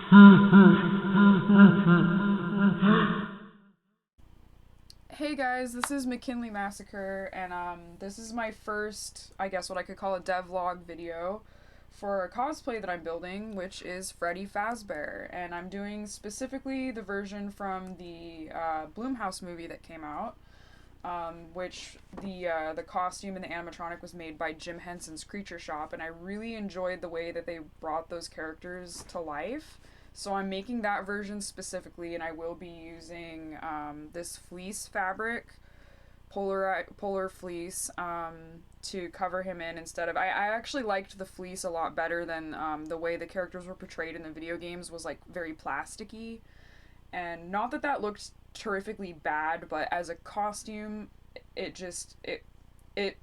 Hey guys, this is McKinley Massacre, and this is my first, I guess what I could call a devlog video for a cosplay that I'm building, which is Freddy Fazbear, and I'm doing specifically the version from the Blumhouse movie that came out, which the costume and the animatronic was made by Jim Henson's Creature Shop, and I really enjoyed the way that they brought those characters to life. So I'm making that version specifically, and I will be using this fleece fabric, polar fleece, to cover him in instead of... I actually liked the fleece a lot better than the way the characters were portrayed in the video games was like very plasticky. And not that that looked terrifically bad, but as a costume, it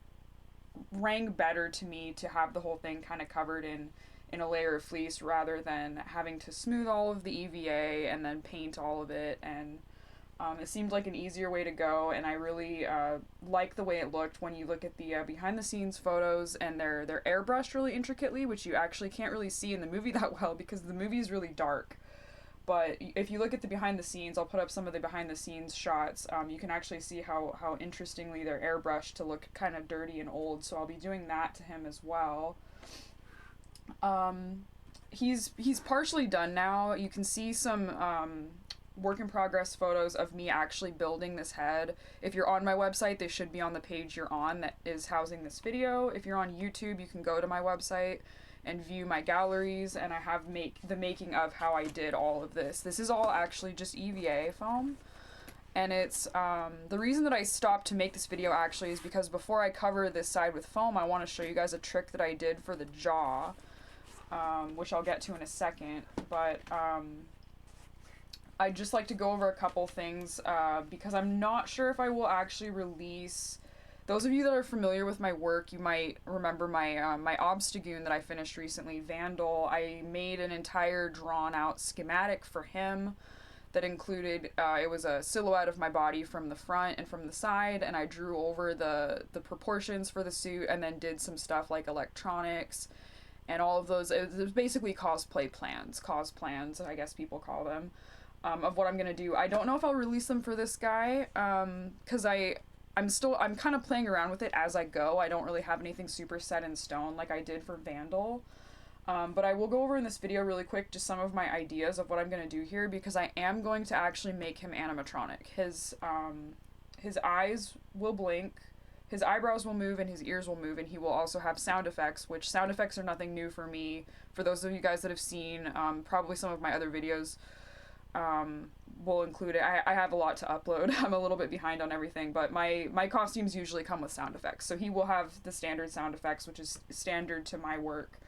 rang better to me to have the whole thing kind of covered in a layer of fleece rather than having to smooth all of the EVA and then paint all of it. And it seemed like an easier way to go, and I really like the way it looked when you look at the behind the scenes photos, and they're airbrushed really intricately, which you actually can't really see in the movie that well because the movie is really dark. But if you look at the behind the scenes, I'll put up some of the behind the scenes shots, you can actually see how interestingly they're airbrushed to look kind of dirty and old, so I'll be doing that to him as well. He's partially done now. You can see some work in progress photos of me actually building this head. If you're on my website, they should be on the page you're on that is housing this video. If you're on YouTube, you can go to my website and view my galleries, and I have the making of how I did all of this. This is all actually just EVA foam. And it's, the reason that I stopped to make this video actually is because before I cover this side with foam, I want to show you guys a trick that I did for the jaw, which I'll get to in a second. But I'd just like to go over a couple things because I'm not sure if I will actually release... Those of you that are familiar with my work, you might remember my my Obstagoon that I finished recently, Vandal. I made an entire drawn-out schematic for him that included, it was a silhouette of my body from the front and from the side, and I drew over the proportions for the suit and then did some stuff like electronics and all of those. It was basically cos plans, I guess people call them, of what I'm gonna do. I don't know if I'll release them for this guy, because I'm kind of playing around with it as I go. I don't really have anything super set in stone like I did for Vandal. But I will go over in this video really quick just some of my ideas of what I'm going to do here, because I am going to actually make him animatronic. His eyes will blink, his eyebrows will move, and his ears will move, and he will also have sound effects, which sound effects are nothing new for me. For those of you guys that have seen probably some of my other videos, will include it. I have a lot to upload. I'm a little bit behind on everything, but my costumes usually come with sound effects. So he will have the standard sound effects, which is standard to my work.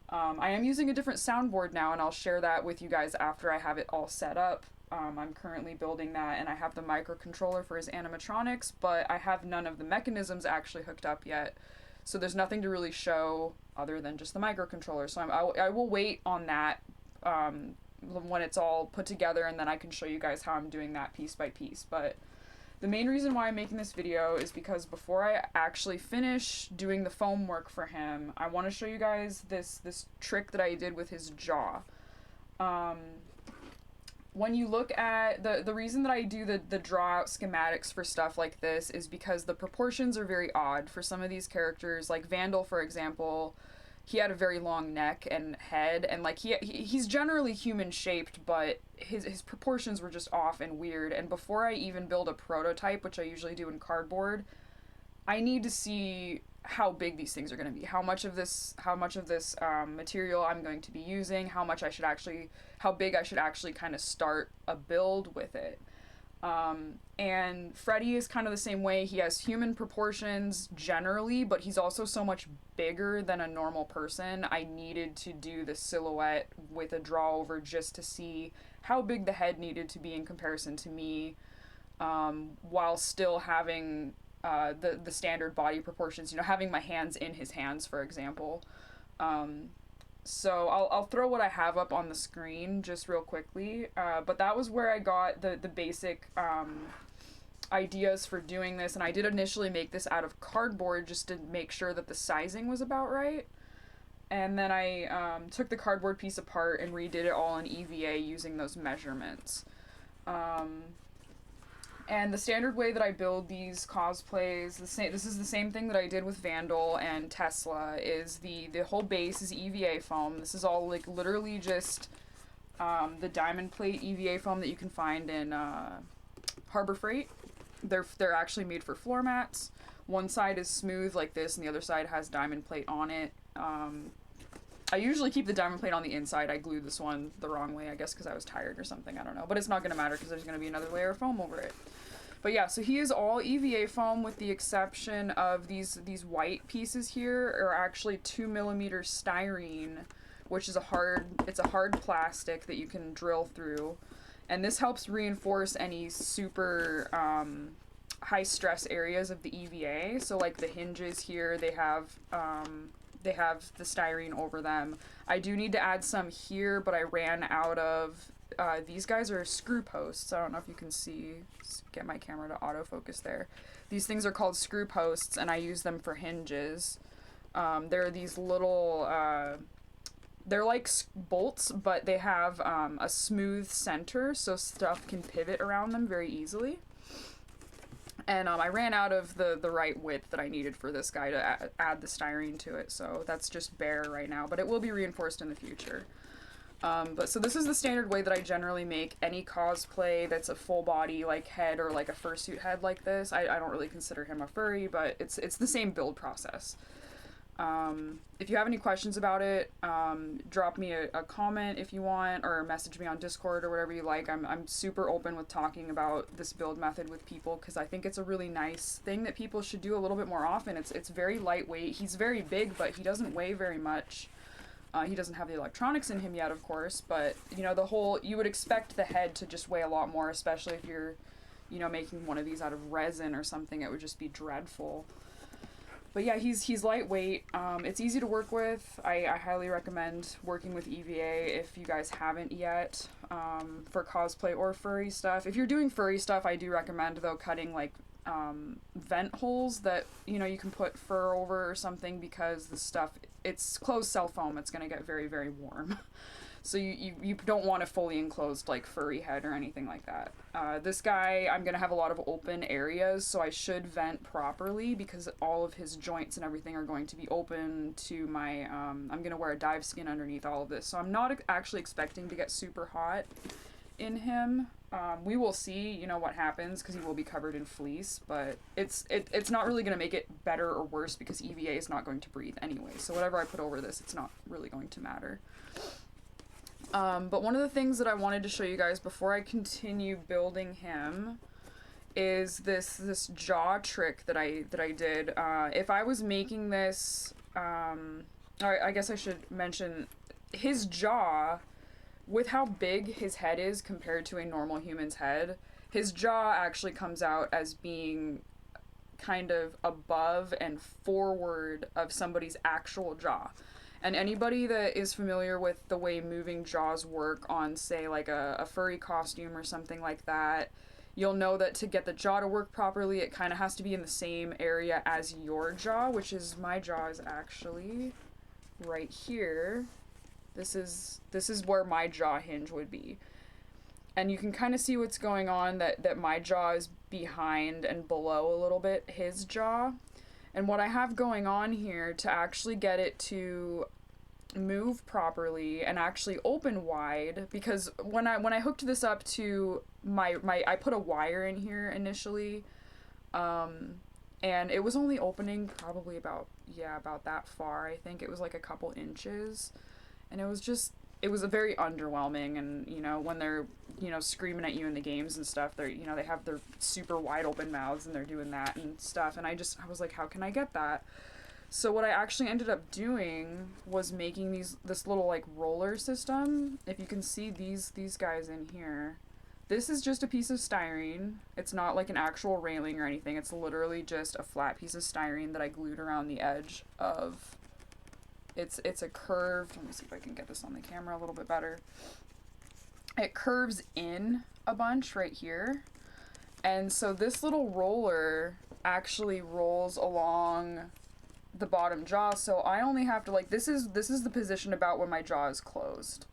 I am using a different soundboard now, and I'll share that with you guys after I have it all set up. I'm currently building that, and I have the microcontroller for his animatronics, but I have none of the mechanisms actually hooked up yet. So there's nothing to really show other than just the microcontroller. So I will wait on that when it's all put together, and then I can show you guys how I'm doing that piece by piece. But the main reason why I'm making this video is because before I actually finish doing the foam work for him, I want to show you guys this trick that I did with his jaw. When you look at the reason that I do the draw out schematics for stuff like this is because the proportions are very odd for some of these characters. Like Vandal, for example, he had a very long neck and head, and like he's generally human shaped, but his proportions were just off and weird. And before I even build a prototype, which I usually do in cardboard, I need to see how big these things are going to be, how much of this material I'm going to be using, how big I should actually kind of start a build with it. And Freddy is kind of the same way. He has human proportions generally, but he's also so much bigger than a normal person. I needed to do the silhouette with a draw over just to see how big the head needed to be in comparison to me, while still having the standard body proportions, having my hands in his hands, for example. So I'll throw what I have up on the screen just real quickly, but that was where I got the basic ideas for doing this, and I did initially make this out of cardboard just to make sure that the sizing was about right. And then I took the cardboard piece apart and redid it all in EVA using those measurements. And the standard way that I build these cosplays, this is the same thing that I did with Vandal and Tesla, is the whole base is EVA foam. This is all like literally just the diamond plate EVA foam that you can find in Harbor Freight. They're actually made for floor mats. One side is smooth like this and the other side has diamond plate on it. I usually keep the diamond plate on the inside. I glued this one the wrong way, I guess because I was tired or something, I don't know. But it's not going to matter because there's going to be another layer of foam over it. But yeah, so he is all EVA foam with the exception of these white pieces here are actually 2mm styrene, which is a hard plastic that you can drill through. And this helps reinforce any super high stress areas of the EVA. So like the hinges here, they have the styrene over them. I do need to add some here, but I ran out of, these guys are screw posts. I don't know if you can see, get my camera to autofocus there. These things are called screw posts and I use them for hinges. They're these little, they're like bolts, but they have a smooth center so stuff can pivot around them very easily. And I ran out of the right width that I needed for this guy to add the styrene to it, so that's just bare right now, but it will be reinforced in the future. But so this is the standard way that I generally make any cosplay that's a full body like head or like a fursuit head like this. I don't really consider him a furry, but it's the same build process. If you have any questions about it, drop me a comment if you want, or message me on Discord or whatever you like. I'm super open with talking about this build method with people because I think it's a really nice thing that people should do a little bit more often. It's very lightweight. He's very big, but he doesn't weigh very much. He doesn't have the electronics in him yet, of course, but you know, you would expect the head to just weigh a lot more, especially if you're, you know, making one of these out of resin or something. It would just be dreadful. But yeah, he's lightweight. It's easy to work with. I highly recommend working with EVA if you guys haven't yet, for cosplay or furry stuff. If you're doing furry stuff, I do recommend, though, cutting like vent holes that, you know, you can put fur over or something, because the stuff, it's closed cell foam. It's going to get very, very warm. So you don't want a fully enclosed like furry head or anything like that. This guy, I'm going to have a lot of open areas, so I should vent properly because all of his joints and everything are going to be open to my, I'm going to wear a dive skin underneath all of this. So I'm not actually expecting to get super hot in him. We will see, you know, what happens because he will be covered in fleece, but it's not really going to make it better or worse because EVA is not going to breathe anyway. So whatever I put over this, it's not really going to matter. But one of the things that I wanted to show you guys before I continue building him is this jaw trick that I did. If I was making this, I guess I should mention his jaw, with how big his head is compared to a normal human's head, his jaw actually comes out as being kind of above and forward of somebody's actual jaw. And anybody that is familiar with the way moving jaws work on, say, like a furry costume or something like that, you'll know that to get the jaw to work properly, it kind of has to be in the same area as your jaw, which is, my jaw is actually right here. This is where my jaw hinge would be. And you can kind of see what's going on, that my jaw is behind and below a little bit his jaw. And what I have going on here to actually get it to move properly and actually open wide, because when I hooked this up to my I put a wire in here initially, and it was only opening probably about that far. I think it was like a couple inches, and it was a very underwhelming. And you know, when they're, you know, screaming at you in the games and stuff, they're, you know, they have their super wide open mouths and they're doing that and stuff, and I was like, how can I get that? So what I actually ended up doing was making this little like roller system. If you can see these guys in here, this is just a piece of styrene. It's not like an actual railing or anything. It's literally just a flat piece of styrene that I glued around the edge of. It's a curved, let me see if I can get this on the camera a little bit better. It curves in a bunch right here. And so this little roller actually rolls along the bottom jaw, so I only have to, like, this is the position about when my jaw is closed.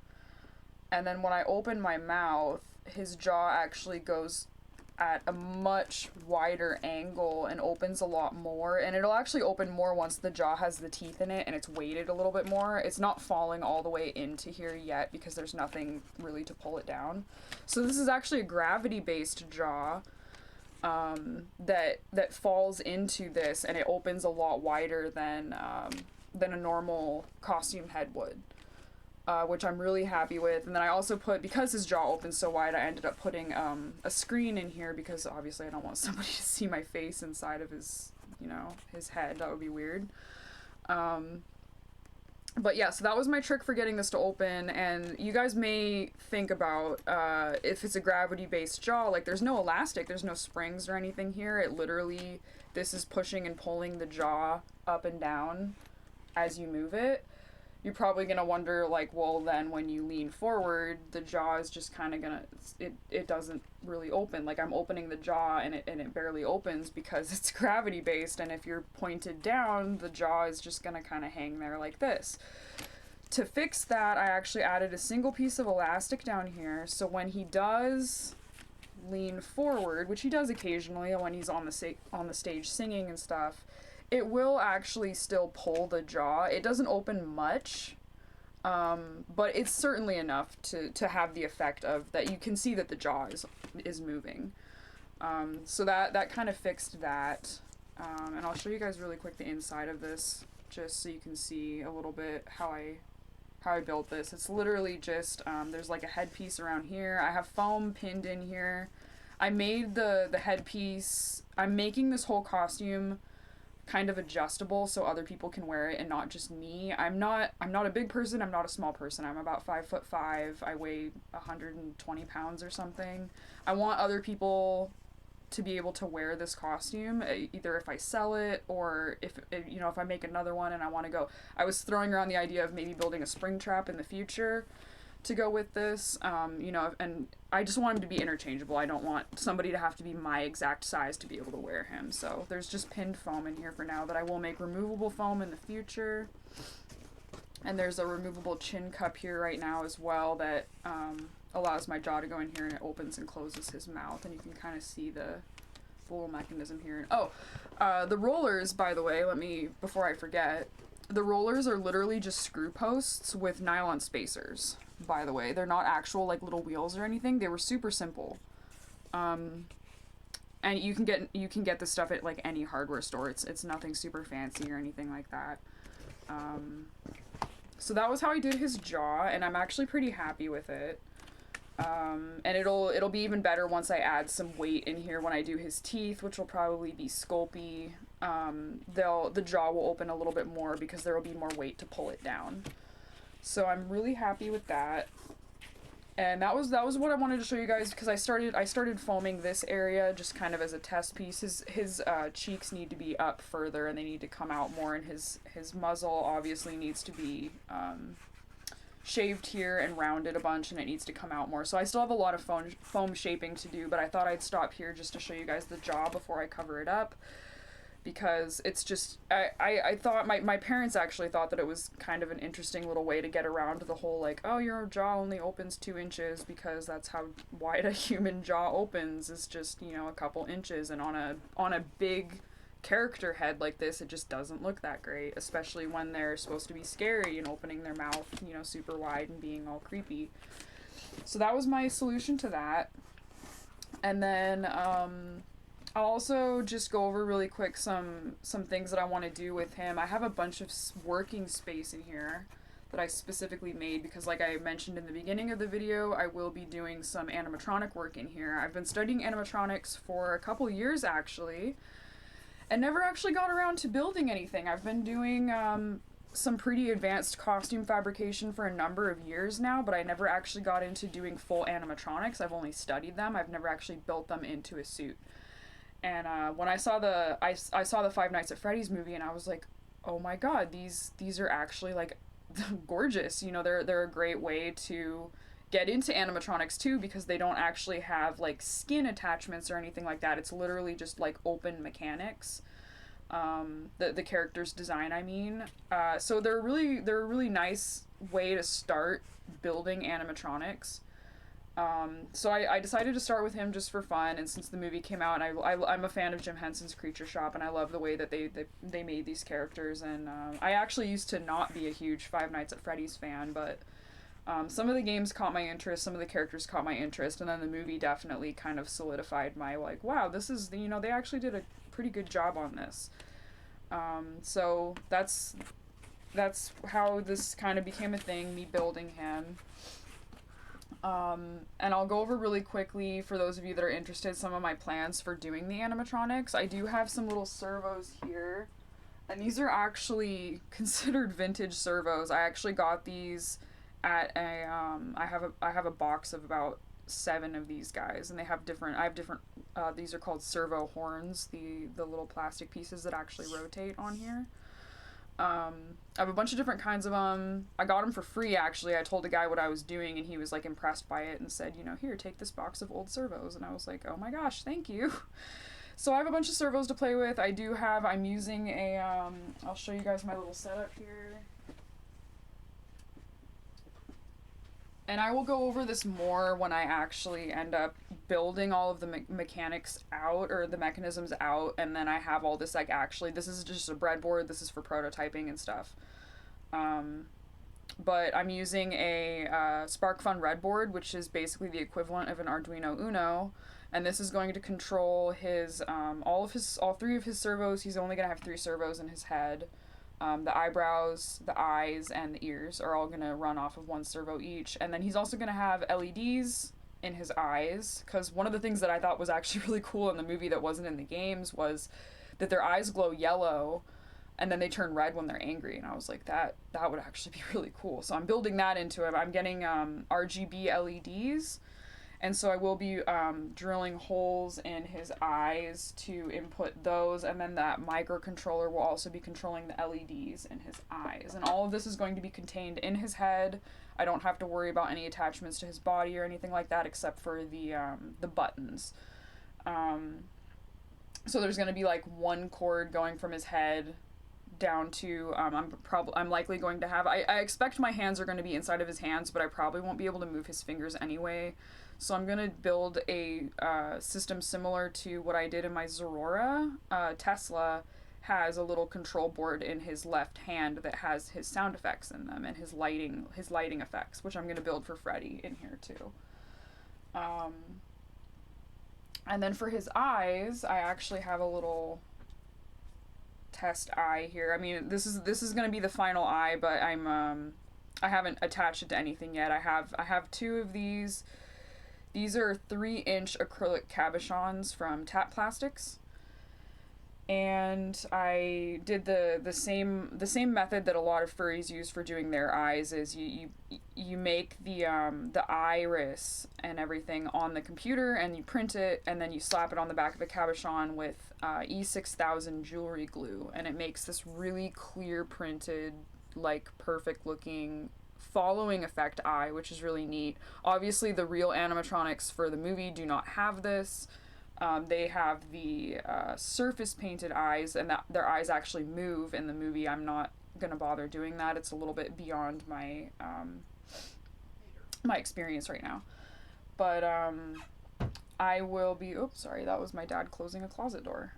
And then when I open my mouth, his jaw actually goes at a much wider angle and opens a lot more, and it'll actually open more once the jaw has the teeth in it and it's weighted a little bit more. It's not falling all the way into here yet because there's nothing really to pull it down. So this is actually a gravity-based jaw that falls into this, and it opens a lot wider than a normal costume head would. Which I'm really happy with. And then I also put, because his jaw opens so wide, I ended up putting a screen in here because obviously I don't want somebody to see my face inside of his, you know, his head. That would be weird. But yeah, so that was my trick for getting this to open. And you guys may think about if it's a gravity-based jaw, like there's no elastic, there's no springs or anything here. It literally, this is pushing and pulling the jaw up and down as you move it. You're probably going to wonder, like, well, then when you lean forward, the jaw is just kind of going to, it doesn't really open. Like, I'm opening the jaw and it barely opens because it's gravity-based, and if you're pointed down, the jaw is just going to kind of hang there like this. To fix that, I actually added a single piece of elastic down here, so when he does lean forward, which he does occasionally when he's on the stage singing and stuff, it will actually still pull the jaw. It doesn't open much, but it's certainly enough to have the effect of that you can see that the jaw is moving. So that kind of fixed that. And I'll show you guys really quick the inside of this, just so you can see a little bit how I built this. It's literally just, there's like a headpiece around here. I have foam pinned in here. I made the headpiece, I'm making this whole costume kind of adjustable so other people can wear it and not just me. I'm not a big person, I'm not a small person. I'm about 5'5". I weigh 120 pounds or something. I want other people to be able to wear this costume, either if I sell it or if you know, if I make another one and I want to go. I was throwing around the idea of maybe building a spring trap in the future to go with this, you know, and I just want him to be interchangeable. I don't want somebody to have to be my exact size to be able to wear him. So there's just pinned foam in here for now, but I will make removable foam in the future. And there's a removable chin cup here right now as well that allows my jaw to go in here, and it opens and closes his mouth, and you can kind of see the little mechanism here. Oh, the rollers, by the way, before I forget, the rollers are literally just screw posts with nylon spacers. By the way, they're not actual like little wheels or anything. They were super simple, and you can get this stuff at like any hardware store. It's nothing super fancy or anything like that. So that was how I did his jaw, and I'm actually pretty happy with it. And it'll be even better once I add some weight in here when I do his teeth, which will probably be Sculpey. The jaw will open a little bit more because there will be more weight to pull it down. So I'm really happy with that. And that was what I wanted to show you guys, because I started foaming this area just kind of as a test piece. His cheeks need to be up further and they need to come out more, and his muzzle obviously needs to be shaved here and rounded a bunch, and it needs to come out more. So I still have a lot of foam shaping to do, but I thought I'd stop here just to show you guys the jaw before I cover it up, because it's just, I thought, my parents actually thought that it was kind of an interesting little way to get around the whole, like, oh, your jaw only opens 2 inches, because that's how wide a human jaw opens, is just, you know, a couple inches, and on a big character head like this, it just doesn't look that great, especially when they're supposed to be scary and opening their mouth, you know, super wide and being all creepy. So that was my solution to that. And then I'll also just go over really quick some things that I want to do with him. I have a bunch of working space in here that I specifically made because, like I mentioned in the beginning of the video, I will be doing some animatronic work in here. I've been studying animatronics for a couple years actually, and never actually got around to building anything. I've been doing some pretty advanced costume fabrication for a number of years now, but I never actually got into doing full animatronics. I've only studied them. I've never actually built them into a suit. And when I saw the Five Nights at Freddy's movie, and I was like, oh my god, these are actually like gorgeous. You know, they're a great way to get into animatronics too, because they don't actually have like skin attachments or anything like that. It's literally just like open mechanics. the character's design, I mean. So they're a really nice way to start building animatronics. So I decided to start with him just for fun, and since the movie came out, and I'm a fan of Jim Henson's Creature Shop, and I love the way that they made these characters, and I actually used to not be a huge Five Nights at Freddy's fan, but some of the games caught my interest, some of the characters caught my interest, and then the movie definitely kind of solidified my, like, wow, this is, you know, they actually did a pretty good job on this. So that's how this kind of became a thing, me building him. And I'll go over really quickly, for those of you that are interested, some of my plans for doing the animatronics. I do have some little servos here, and these are actually considered vintage servos. I actually got these at a, I have a box of about 7 of these guys, and they have different, these are called servo horns, the little plastic pieces that actually rotate on here. I have a bunch of different kinds of them. I got them for free, actually. I told a guy what I was doing, and he was, like, impressed by it and said, you know, here, take this box of old servos. And I was like, oh my gosh, thank you. So I have a bunch of servos to play with. I'm using a, I'll show you guys my little setup here. And I will go over this more when I actually end up building all of the mechanics out, or the mechanisms out, and then I have all this, like, actually, this is just a breadboard, this is for prototyping and stuff. But I'm using a SparkFun Redboard, which is basically the equivalent of an Arduino Uno, and this is going to control his, all 3 of his servos. He's only going to have 3 servos in his head. The eyebrows, the eyes, and the ears are all going to run off of 1 servo each. And then he's also going to have LEDs in his eyes, because one of the things that I thought was actually really cool in the movie that wasn't in the games was that their eyes glow yellow, and then they turn red when they're angry. And I was like, that would actually be really cool. So I'm building that into it. I'm getting RGB LEDs. And so I will be drilling holes in his eyes to input those, and then that microcontroller will also be controlling the LEDs in his eyes. And all of this is going to be contained in his head. I don't have to worry about any attachments to his body or anything like that, except for the buttons. So there's going to be, like, 1 cord going from his head down to, I'm likely going to have, I expect my hands are going to be inside of his hands, but I probably won't be able to move his fingers anyway. So I'm going to build a system similar to what I did in my Zorora. Tesla has a little control board in his left hand that has his sound effects in them and his lighting effects, which I'm going to build for Freddy in here too. And then for his eyes, I actually have a little test eye here. I mean, this is going to be the final eye, but I haven't attached it to anything yet. I have 2 of these. These are 3-inch acrylic cabochons from Tap Plastics, and I did the same method that a lot of furries use for doing their eyes. Is you make the iris and everything on the computer, and you print it, and then you slap it on the back of a cabochon with E6000 jewelry glue, and it makes this really clear printed, like, perfect looking following effect eye, which is really neat. Obviously, the real animatronics for the movie do not have this. They have the surface painted eyes, and their eyes actually move in the movie. I'm not gonna bother doing that. It's a little bit beyond my my experience right now. But I will be. Oops, sorry, that was my dad closing a closet door.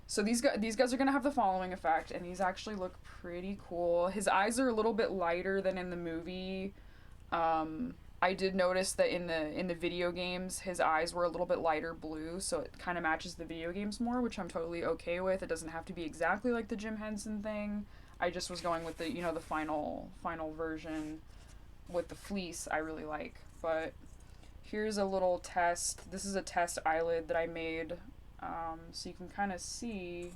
So these guys are going to have the following effect, and these actually look pretty cool. His eyes are a little bit lighter than in the movie. I did notice that in the video games, his eyes were a little bit lighter blue, so it kind of matches the video games more, which I'm totally okay with. It doesn't have to be exactly like the Jim Henson thing. I just was going with the, you know, the final version with the fleece I really like. But here's a little test. This is a test eyelid that I made. So you can kind of see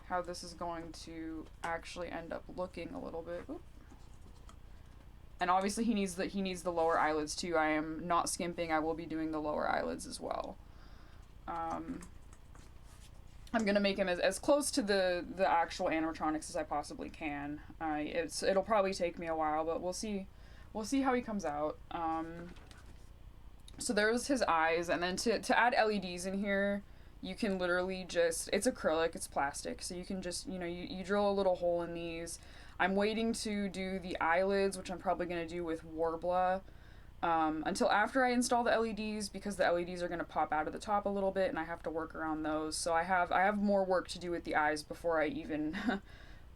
how this is going to actually end up looking a little bit. Oop. And obviously he needs the lower eyelids too. I am not skimping. I will be doing the lower eyelids as well. I'm gonna make him as close to the actual animatronics as I possibly can. It'll probably take me a while, but we'll see how he comes out. So there's his eyes, and then to add LEDs in here, you can literally just, it's acrylic, it's plastic, so you can just, you drill a little hole in these. I'm waiting to do the eyelids, which I'm probably going to do with Warbler, until after I install the LEDs, because the LEDs are going to pop out of the top a little bit and I have to work around those. So I have more work to do with the eyes before I even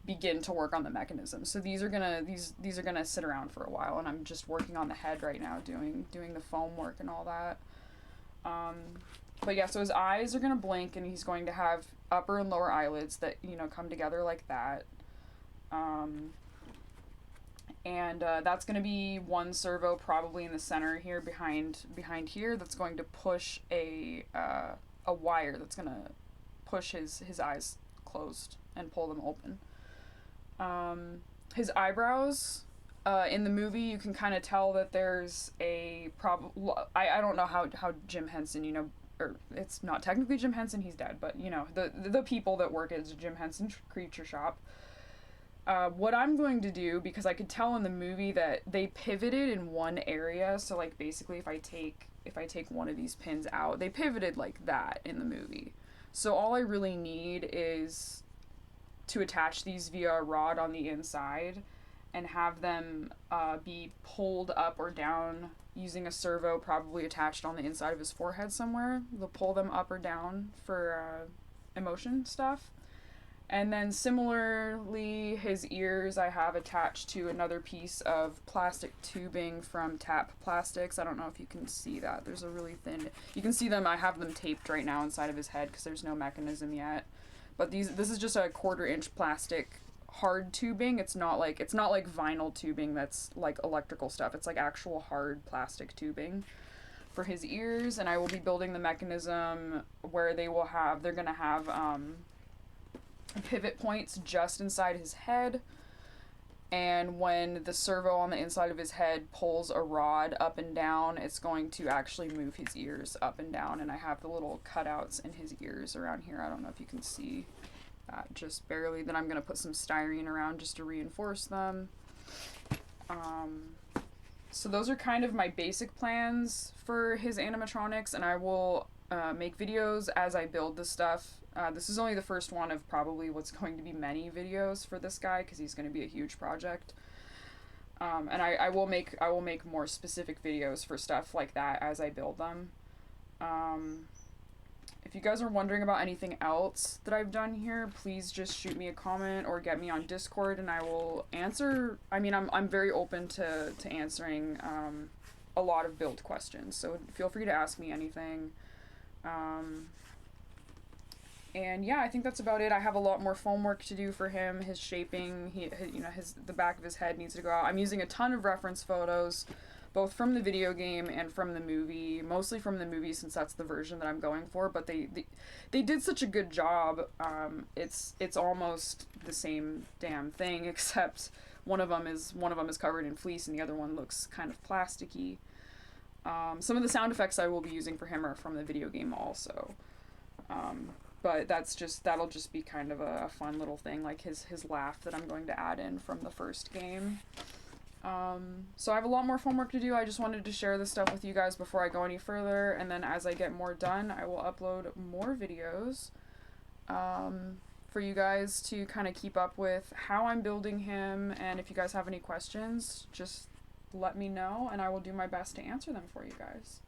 begin to work on the mechanism. So these are gonna sit around for a while, and I'm just working on the head right now, doing the foam work and all that. But yeah, so his eyes are gonna blink, and he's going to have upper and lower eyelids that come together like that. And that's going to be one servo probably in the center here behind here that's going to push a wire that's going to push his eyes closed and pull them open. His eyebrows, in the movie you can kind of tell that there's a I don't know how Jim Henson, or it's not technically Jim Henson, he's dead, but the people that work at Jim Henson Creature Shop. What I'm going to do, because I could tell in the movie that they pivoted in one area, so like basically if I take one of these pins out, they pivoted like that in the movie. So all I really need is to attach these via a rod on the inside and have them be pulled up or down using a servo probably attached on the inside of his forehead somewhere. They'll pull them up or down for emotion stuff. And then similarly, his ears I have attached to another piece of plastic tubing from Tap Plastics. I don't know if you can see that. There's a really thin... You can see them. I have them taped right now inside of his head because there's no mechanism yet. But this is just a 1/4-inch plastic hard tubing. It's not like vinyl tubing that's like electrical stuff. It's like actual hard plastic tubing for his ears. And I will be building the mechanism where they're going to have... pivot points just inside his head, and when the servo on the inside of his head pulls a rod up and down, it's going to actually move his ears up and down. And I have the little cutouts in his ears around here. I don't know if you can see that just barely. Then I'm going to put some styrene around just to reinforce them. So those are kind of my basic plans for his animatronics, and I will make videos as I build this stuff. This is only the first one of probably what's going to be many videos for this guy, because he's going to be a huge project. And I will make more specific videos for stuff like that as I build them. If you guys are wondering about anything else that I've done here, please just shoot me a comment or get me on Discord and I will answer. I mean, I'm very open to answering a lot of build questions, so feel free to ask me anything. And yeah, I think that's about it. I have a lot more foam work to do for him. His shaping, the back of his head needs to go out. I'm using a ton of reference photos, both from the video game and from the movie. Mostly from the movie, since that's the version that I'm going for. But they did such a good job. It's almost the same damn thing, except one of them is covered in fleece and the other one looks kind of plasticky. Some of the sound effects I will be using for him are from the video game also. But that'll just be kind of a fun little thing, like his laugh that I'm going to add in from the first game. So I have a lot more foam work to do. I just wanted to share this stuff with you guys before I go any further, and then as I get more done, I will upload more videos for you guys to kind of keep up with how I'm building him, and if you guys have any questions, just let me know, and I will do my best to answer them for you guys.